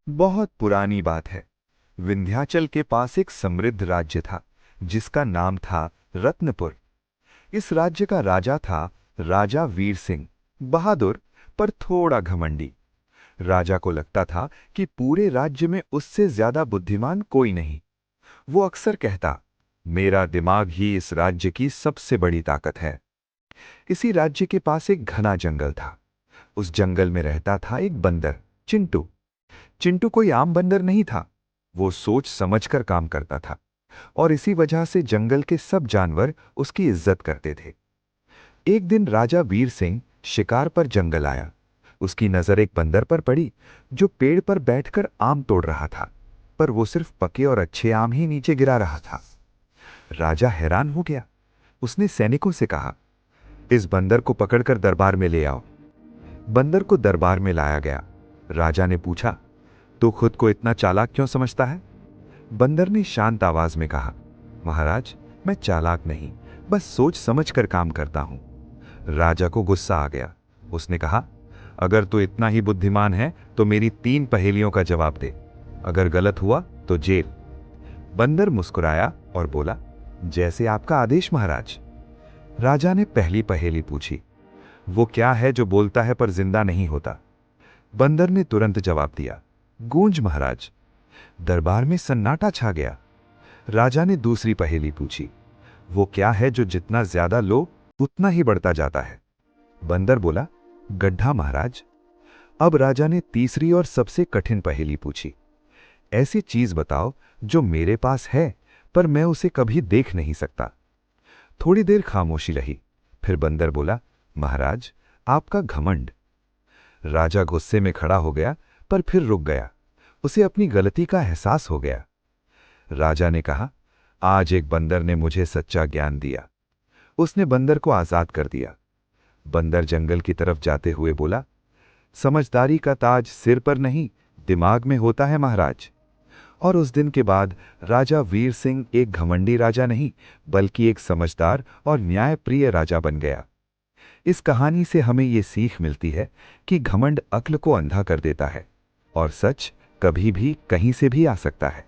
बहुत पुरानी बात है। विंध्याचल के पास एक समृद्ध राज्य था जिसका नाम था रत्नपुर। इस राज्य का राजा था राजा वीर सिंह, बहादुर पर थोड़ा घमंडी। राजा को लगता था कि पूरे राज्य में उससे ज्यादा बुद्धिमान कोई नहीं। वो अक्सर कहता, मेरा दिमाग ही इस राज्य की सबसे बड़ी ताकत है। इसी राज्य के पास एक घना जंगल था। उस जंगल में रहता था एक बंदर, चिंटू। चिंटू कोई आम बंदर नहीं था। वो सोच समझकर काम करता था और इसी वजह से जंगल के सब जानवर उसकी इज्जत करते थे। एक दिन राजा वीर सिंह शिकार पर जंगल आया। उसकी नजर एक बंदर पर पड़ी जो पेड़ पर बैठकर आम तोड़ रहा था, पर वो सिर्फ पके और अच्छे आम ही नीचे गिरा रहा था। राजा हैरान हो गया। उसने सैनिकों से कहा, इस बंदर को पकड़कर दरबार में ले आओ। बंदर को दरबार में लाया गया। राजा ने पूछा, तू खुद को इतना चालाक क्यों समझता है? बंदर ने शांत आवाज में कहा, महाराज, मैं चालाक नहीं, बस सोच समझकर काम करता हूं। राजा को गुस्सा आ गया। उसने कहा, अगर तू इतना ही बुद्धिमान है तो मेरी 3 पहेलियों का जवाब दे। अगर गलत हुआ तो जेल। बंदर मुस्कुराया और बोला, जैसे आपका आदेश महाराज। राजा ने पहली पहेली पूछी, वो क्या है जो बोलता है पर जिंदा नहीं होता? बंदर ने तुरंत जवाब दिया, गूंज महाराज। दरबार में सन्नाटा छा गया। राजा ने दूसरी पहेली पूछी, वो क्या है जो जितना ज्यादा लो उतना ही बढ़ता जाता है? बंदर बोला, गड्ढा महाराज। अब राजा ने तीसरी और सबसे कठिन पहेली पूछी, ऐसी चीज बताओ जो मेरे पास है पर मैं उसे कभी देख नहीं सकता। थोड़ी देर खामोशी रही। फिर बंदर बोला, महाराज, आपका घमंड। राजा गुस्से में खड़ा हो गया पर फिर रुक गया। उसे अपनी गलती का एहसास हो गया। राजा ने कहा, आज एक बंदर ने मुझे सच्चा ज्ञान दिया। उसने बंदर को आजाद कर दिया। बंदर जंगल की तरफ जाते हुए बोला, समझदारी का ताज सिर पर नहीं, दिमाग में होता है महाराज। और उस दिन के बाद राजा वीर सिंह एक घमंडी राजा नहीं, बल्कि एक समझदार और न्यायप्रिय राजा बन गया। इस कहानी से हमें ये सीख मिलती है कि घमंड अक्ल को अंधा कर देता है और सच कभी भी कहीं से भी आ सकता है।